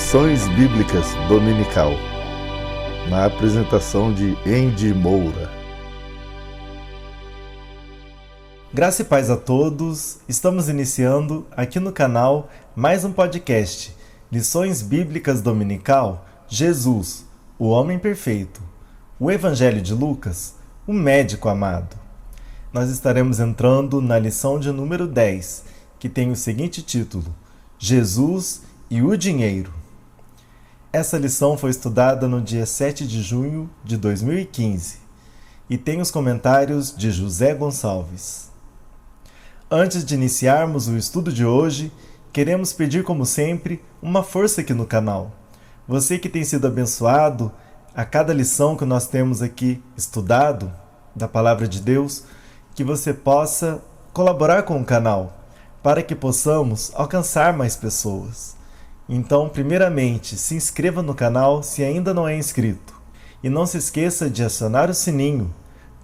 Lições Bíblicas Dominical, na apresentação de Andy Moura. Graça e paz a todos, estamos iniciando aqui no canal mais um podcast, Lições Bíblicas Dominical, Jesus, o Homem Perfeito, o Evangelho de Lucas, o Médico Amado. Nós estaremos entrando na lição de número 10, que tem o seguinte título: Jesus e o Dinheiro. Essa lição foi estudada no dia 7 de junho de 2015 e tem os comentários de José Gonçalves. Antes de iniciarmos o estudo de hoje, queremos pedir, como sempre, uma força aqui no canal. Você que tem sido abençoado a cada lição que nós temos aqui estudado da Palavra de Deus, que você possa colaborar com o canal para que possamos alcançar mais pessoas. Então, primeiramente, se inscreva no canal se ainda não é inscrito. E não se esqueça de acionar o sininho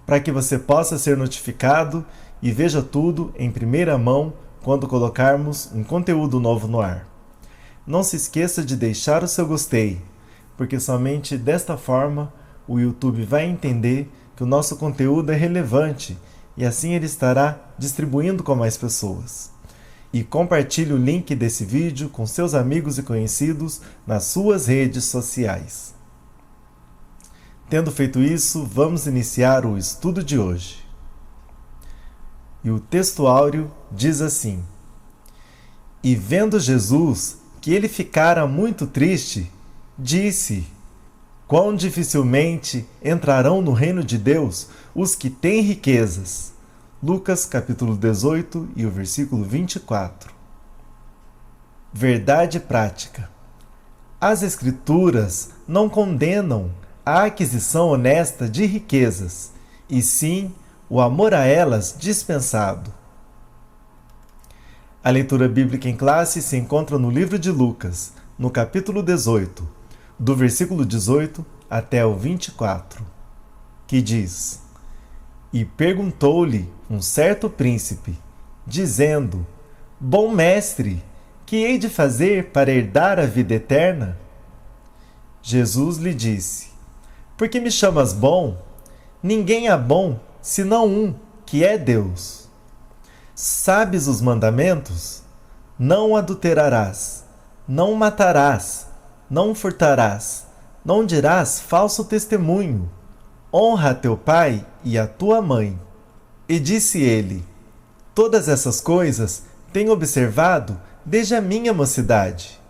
para que você possa ser notificado e veja tudo em primeira mão quando colocarmos um conteúdo novo no ar. Não se esqueça de deixar o seu gostei, porque somente desta forma o YouTube vai entender que o nosso conteúdo é relevante e assim ele estará distribuindo com mais pessoas. E compartilhe o link desse vídeo com seus amigos e conhecidos nas suas redes sociais. Tendo feito isso, vamos iniciar o estudo de hoje. E o texto áureo diz assim: E vendo Jesus que ele ficara muito triste, disse: Quão dificilmente entrarão no reino de Deus os que têm riquezas. Lucas capítulo 18 e o versículo 24. Verdade prática. As Escrituras não condenam a aquisição honesta de riquezas, e sim o amor a elas dispensado. A leitura bíblica em classe se encontra no livro de Lucas, no capítulo 18, do versículo 18 até o 24, que diz: E perguntou-lhe um certo príncipe, dizendo: Bom mestre, que hei de fazer para herdar a vida eterna? Jesus lhe disse: Por que me chamas bom? Ninguém é bom, senão um, que é Deus. Sabes os mandamentos? Não adulterarás, não matarás, não furtarás, não dirás falso testemunho, honra a teu pai e a tua mãe. E disse ele: Todas essas coisas tenho observado desde a minha mocidade.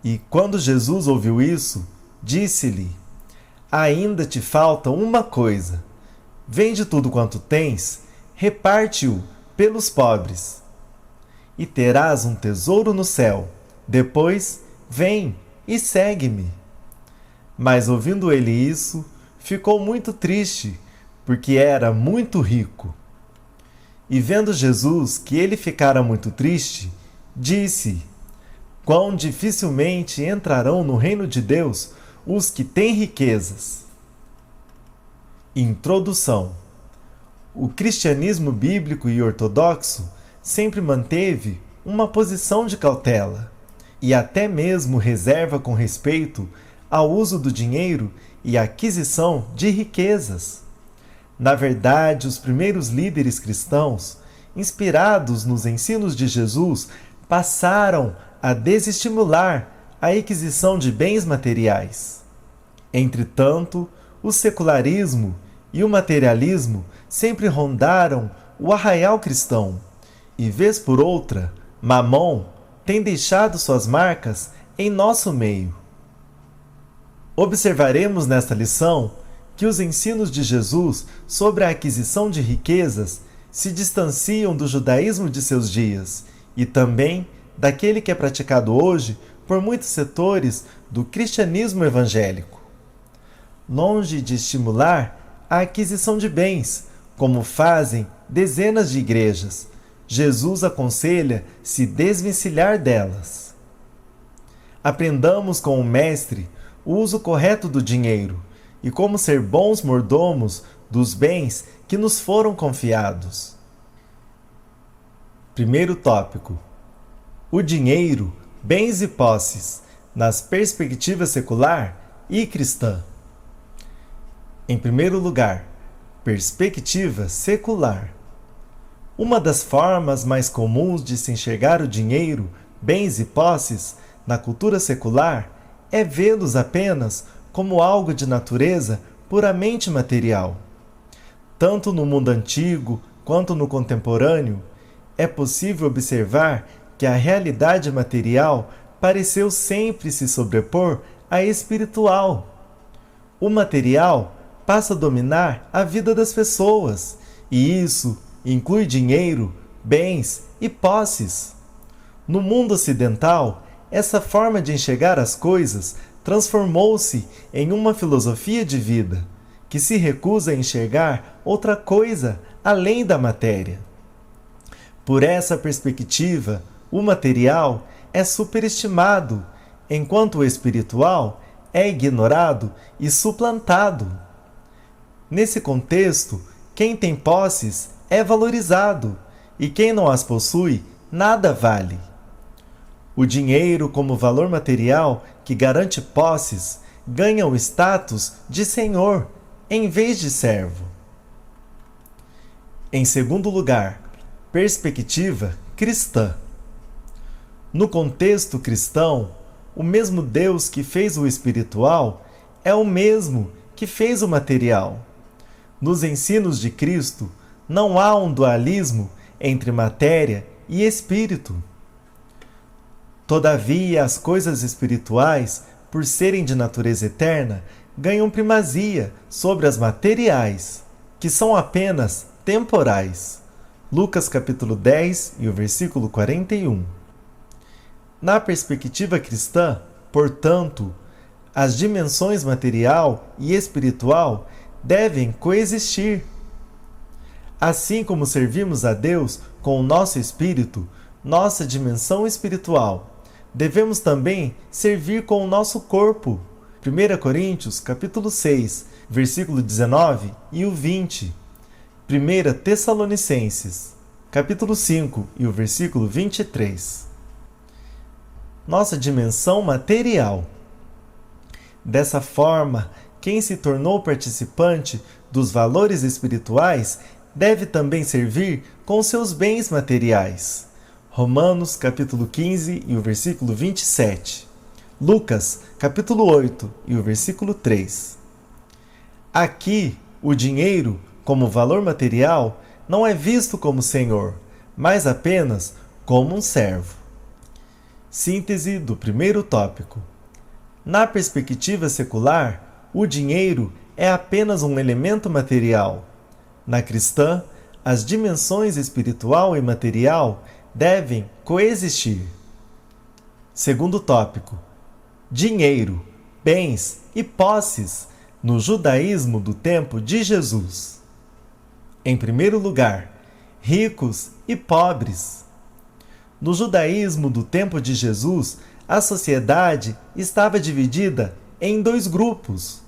E quando Jesus ouviu isso, disse-lhe: Ainda te falta uma coisa. Vende tudo quanto tens, reparte-o pelos pobres, e terás um tesouro no céu. Depois, vem e segue-me. Mas ouvindo ele isso, ficou muito triste, porque era muito rico. E vendo Jesus que ele ficara muito triste, disse: Quão dificilmente entrarão no reino de Deus os que têm riquezas. Introdução. O cristianismo bíblico e ortodoxo sempre manteve uma posição de cautela e até mesmo reserva com respeito ao uso do dinheiro e aquisição de riquezas. Na verdade, os primeiros líderes cristãos, inspirados nos ensinos de Jesus, passaram a desestimular a aquisição de bens materiais. Entretanto, o secularismo e o materialismo sempre rondaram o arraial cristão, e vez por outra, Mamon tem deixado suas marcas em nosso meio. Observaremos nesta lição que os ensinos de Jesus sobre a aquisição de riquezas se distanciam do judaísmo de seus dias e também daquele que é praticado hoje por muitos setores do cristianismo evangélico. Longe de estimular a aquisição de bens, como fazem dezenas de igrejas, Jesus aconselha se desvencilhar delas. Aprendamos com o Mestre o uso correto do dinheiro e como ser bons mordomos dos bens que nos foram confiados. Primeiro tópico: o dinheiro, bens e posses nas perspectivas secular e cristã. Em primeiro lugar, perspectiva secular. Uma das formas mais comuns de se enxergar o dinheiro, bens e posses na cultura secular é vê-los apenas como algo de natureza puramente material. Tanto no mundo antigo quanto no contemporâneo, é possível observar que a realidade material pareceu sempre se sobrepor à espiritual. O material passa a dominar a vida das pessoas, e isso inclui dinheiro, bens e posses. No mundo ocidental, essa forma de enxergar as coisas transformou-se em uma filosofia de vida, que se recusa a enxergar outra coisa além da matéria. Por essa perspectiva, o material é superestimado, enquanto o espiritual é ignorado e suplantado. Nesse contexto, quem tem posses é valorizado, e quem não as possui, nada vale. O dinheiro, como valor material que garante posses, ganha o status de senhor, em vez de servo. Em segundo lugar, perspectiva cristã. No contexto cristão, o mesmo Deus que fez o espiritual é o mesmo que fez o material. Nos ensinos de Cristo, não há um dualismo entre matéria e espírito. Todavia, as coisas espirituais, por serem de natureza eterna, ganham primazia sobre as materiais, que são apenas temporais. Lucas capítulo 10 e o versículo 41. Na perspectiva cristã, portanto, as dimensões material e espiritual devem coexistir. Assim como servimos a Deus com o nosso espírito, nossa dimensão espiritual, devemos também servir com o nosso corpo. 1 Coríntios capítulo 6, versículo 19 e o 20. 1 Tessalonicenses, capítulo 5 e o versículo 23. Nossa dimensão material. Dessa forma, quem se tornou participante dos valores espirituais deve também servir com seus bens materiais. Romanos, capítulo 15 e o versículo 27. Lucas, capítulo 8 e o versículo 3. Aqui, o dinheiro, como valor material, não é visto como senhor, mas apenas como um servo. Síntese do primeiro tópico. Na perspectiva secular, o dinheiro é apenas um elemento material. Na cristã, as dimensões espiritual e material devem coexistir. Segundo tópico. Dinheiro, bens e posses no judaísmo do tempo de Jesus. Em primeiro lugar, ricos e pobres. No judaísmo do tempo de Jesus, a sociedade estava dividida em dois grupos,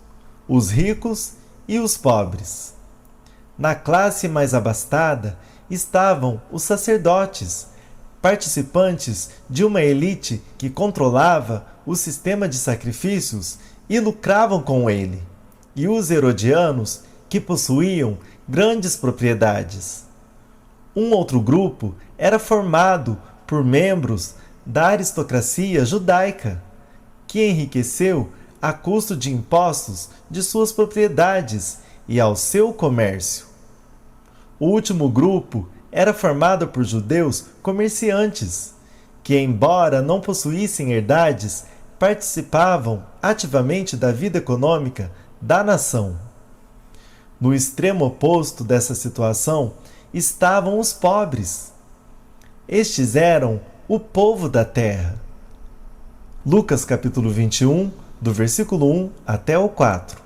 os ricos e os pobres. Na classe mais abastada estavam os sacerdotes, participantes de uma elite que controlava o sistema de sacrifícios e lucravam com ele, e os herodianos, que possuíam grandes propriedades. Um outro grupo era formado por membros da aristocracia judaica, que enriqueceu a custo de impostos de suas propriedades e ao seu comércio. O último grupo era formado por judeus comerciantes, que, embora não possuíssem herdades, participavam ativamente da vida econômica da nação. No extremo oposto dessa situação estavam os pobres. Estes eram o povo da terra. Lucas capítulo 21, do versículo 1 até o 4.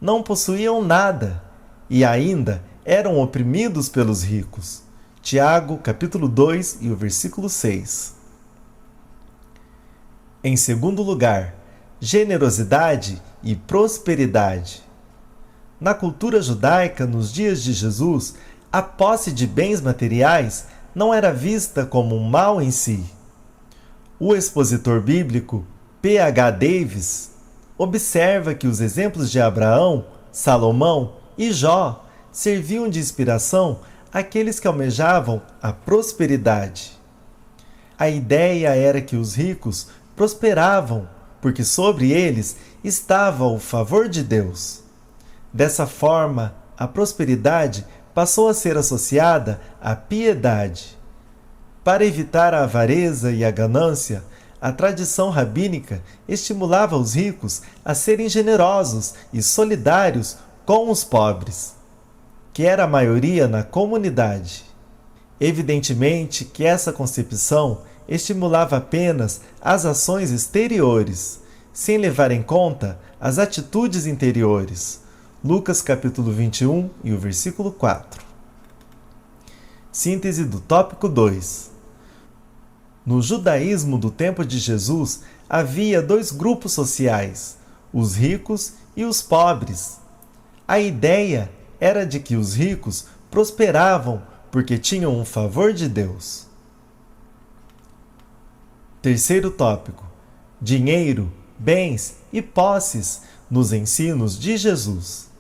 Não possuíam nada e ainda eram oprimidos pelos ricos. Tiago capítulo 2 e o versículo 6. Em segundo lugar, generosidade e prosperidade. Na cultura judaica, nos dias de Jesus, a posse de bens materiais não era vista como um mal em si. O expositor bíblico, P.H. Davis observa que os exemplos de Abraão, Salomão e Jó serviam de inspiração àqueles que almejavam a prosperidade. A ideia era que os ricos prosperavam porque sobre eles estava o favor de Deus. Dessa forma, a prosperidade passou a ser associada à piedade. Para evitar a avareza e a ganância, a tradição rabínica estimulava os ricos a serem generosos e solidários com os pobres, que era a maioria na comunidade. Evidentemente que essa concepção estimulava apenas as ações exteriores, sem levar em conta as atitudes interiores. Lucas capítulo 21 e o versículo 4. Síntese do tópico 2. No judaísmo do tempo de Jesus, havia dois grupos sociais, os ricos e os pobres. A ideia era de que os ricos prosperavam porque tinham um favor de Deus. Terceiro tópico: dinheiro, bens e posses nos ensinos de Jesus.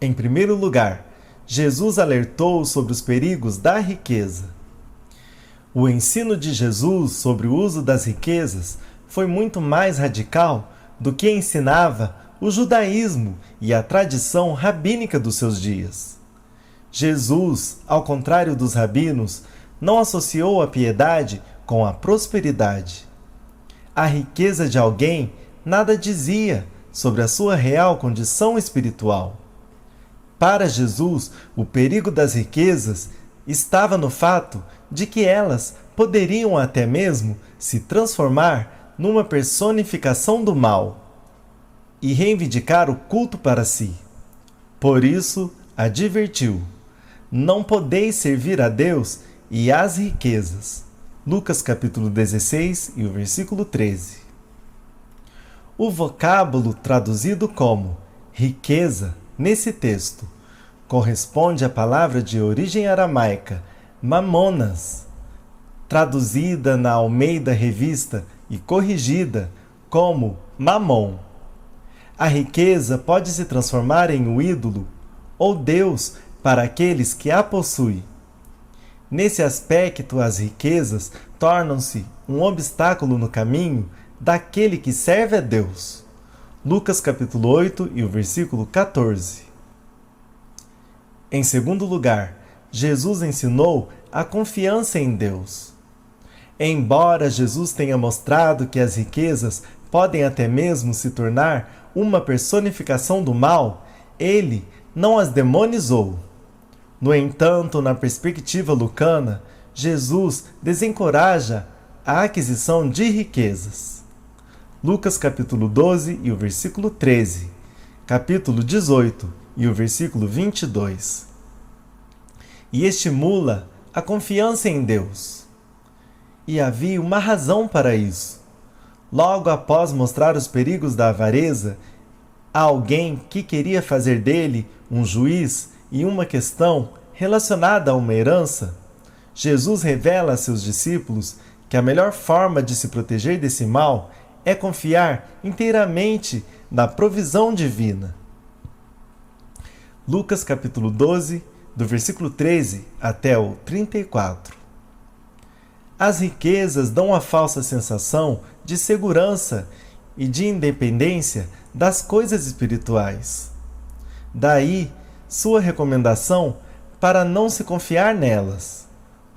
Em primeiro lugar, Jesus alertou sobre os perigos da riqueza. O ensino de Jesus sobre o uso das riquezas foi muito mais radical do que ensinava o judaísmo e a tradição rabínica dos seus dias. Jesus, ao contrário dos rabinos, não associou a piedade com a prosperidade. A riqueza de alguém nada dizia sobre a sua real condição espiritual. Para Jesus, o perigo das riquezas estava no fato de que elas poderiam até mesmo se transformar numa personificação do mal e reivindicar o culto para si. Por isso, advertiu: não podeis servir a Deus e às riquezas. Lucas capítulo 16 e o versículo 13. O vocábulo traduzido como riqueza nesse texto corresponde à palavra de origem aramaica mamonas, traduzida na Almeida Revista e corrigida como mamon. A riqueza pode se transformar em um ídolo ou Deus para aqueles que a possuem. Nesse aspecto, as riquezas tornam-se um obstáculo no caminho daquele que serve a Deus. Lucas capítulo 8 e o versículo 14. Em segundo lugar, Jesus ensinou a confiança em Deus. Embora Jesus tenha mostrado que as riquezas podem até mesmo se tornar uma personificação do mal, ele não as demonizou. No entanto, na perspectiva lucana, Jesus desencoraja a aquisição de riquezas. Lucas capítulo 12 e o versículo 13, capítulo 18 e o versículo 22. E estimula a confiança em Deus. E havia uma razão para isso. Logo após mostrar os perigos da avareza, a alguém que queria fazer dele um juiz e uma questão relacionada a uma herança, Jesus revela a seus discípulos que a melhor forma de se proteger desse mal é confiar inteiramente na provisão divina. Lucas capítulo 12, do versículo 13 até o 34. As riquezas dão a falsa sensação de segurança e de independência das coisas espirituais. Daí, sua recomendação para não se confiar nelas.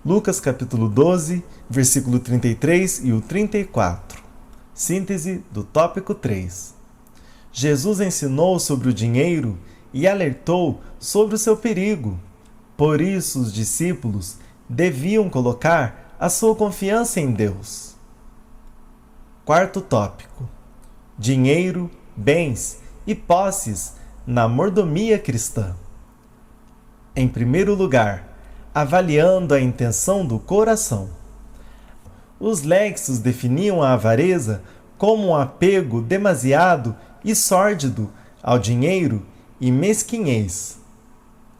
Lucas capítulo 12, versículo 33 e o 34. Síntese do tópico 3. Jesus ensinou sobre o dinheiro e alertou sobre o seu perigo. Por isso, os discípulos deviam colocar a sua confiança em Deus. Quarto tópico: dinheiro, bens e posses na mordomia cristã. Em primeiro lugar, avaliando a intenção do coração. Os léxicos definiam a avareza como um apego demasiado e sórdido ao dinheiro e mesquinhez.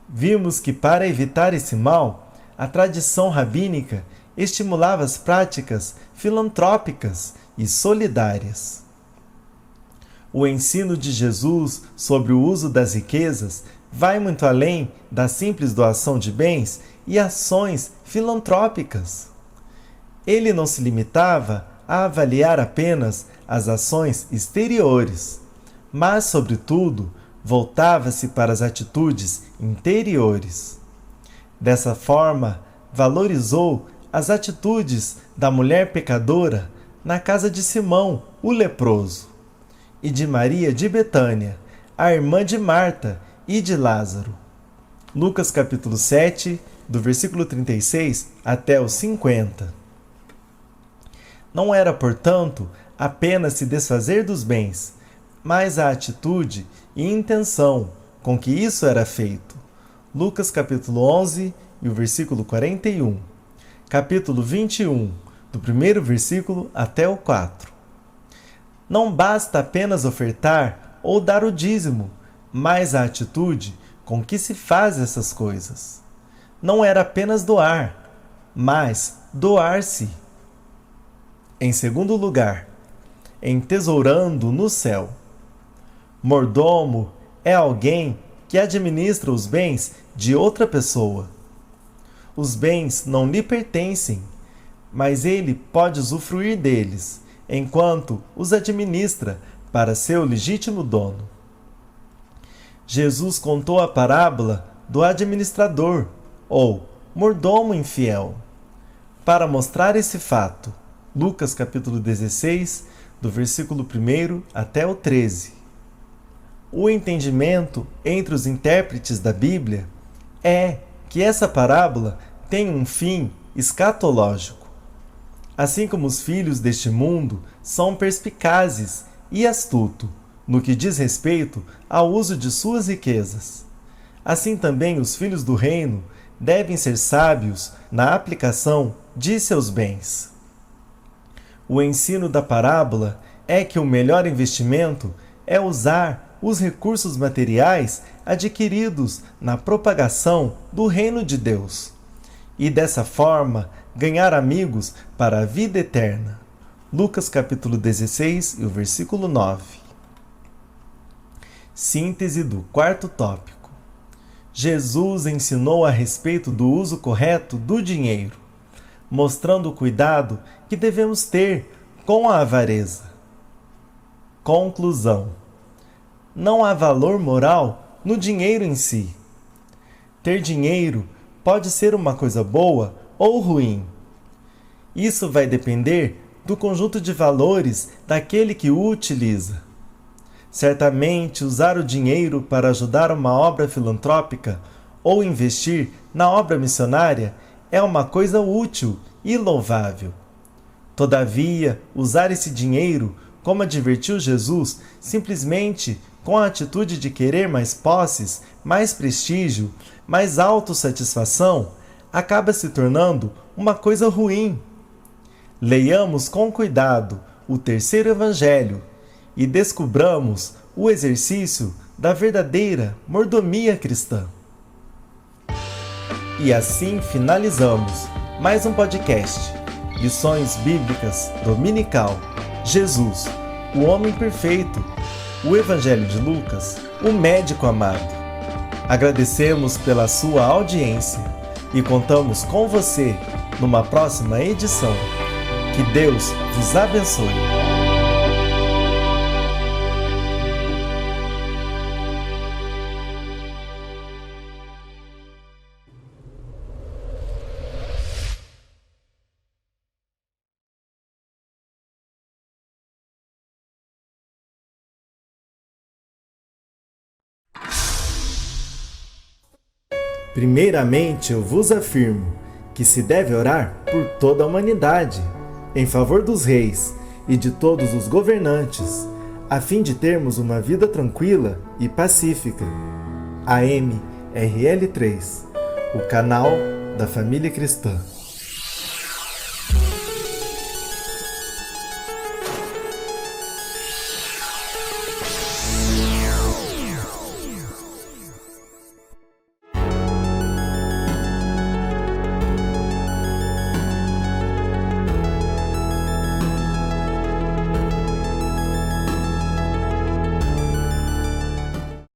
Vimos que, para evitar esse mal, a tradição rabínica estimulava as práticas filantrópicas e solidárias. O ensino de Jesus sobre o uso das riquezas vai muito além da simples doação de bens e ações filantrópicas. Ele não se limitava a avaliar apenas as ações exteriores, mas, sobretudo, voltava-se para as atitudes interiores. Dessa forma, valorizou as atitudes da mulher pecadora na casa de Simão, o leproso, e de Maria de Betânia, a irmã de Marta e de Lázaro. Lucas capítulo 7, do versículo 36 até o 50. Não era, portanto, apenas se desfazer dos bens, mas a atitude e intenção com que isso era feito. Lucas capítulo 11 e o versículo 41. Capítulo 21, do primeiro versículo até o 4. Não basta apenas ofertar ou dar o dízimo, mas a atitude com que se faz essas coisas. Não era apenas doar, mas doar-se. Em segundo lugar, entesourando no céu. Mordomo é alguém que administra os bens de outra pessoa. Os bens não lhe pertencem, mas ele pode usufruir deles, enquanto os administra para seu legítimo dono. Jesus contou a parábola do administrador, ou mordomo infiel. Para mostrar esse fato, Lucas capítulo 16, do versículo 1 até o 13. O entendimento entre os intérpretes da Bíblia é que essa parábola tem um fim escatológico. Assim como os filhos deste mundo são perspicazes e astutos no que diz respeito ao uso de suas riquezas, assim também os filhos do reino devem ser sábios na aplicação de seus bens. O ensino da parábola é que o melhor investimento é usar os recursos materiais adquiridos na propagação do reino de Deus, e dessa forma ganhar amigos para a vida eterna. Lucas capítulo 16 e o versículo 9. Síntese do quarto tópico. Jesus ensinou a respeito do uso correto do dinheiro, mostrando o cuidado que devemos ter com a avareza. Conclusão. Não há valor moral no dinheiro em si. Ter dinheiro pode ser uma coisa boa ou ruim. Isso vai depender do conjunto de valores daquele que o utiliza. Certamente, usar o dinheiro para ajudar uma obra filantrópica ou investir na obra missionária é uma coisa útil e louvável. Todavia, usar esse dinheiro, como advertiu Jesus, simplesmente com a atitude de querer mais posses, mais prestígio, mais autossatisfação, acaba se tornando uma coisa ruim. Leiamos com cuidado o terceiro evangelho e descubramos o exercício da verdadeira mordomia cristã. E assim finalizamos mais um podcast, Lições Bíblicas Dominical, Jesus, o homem perfeito, o Evangelho de Lucas, o médico amado. Agradecemos pela sua audiência e contamos com você numa próxima edição. Que Deus vos abençoe. Primeiramente, eu vos afirmo que se deve orar por toda a humanidade, em favor dos reis e de todos os governantes, a fim de termos uma vida tranquila e pacífica. AMRL3, o canal da família cristã.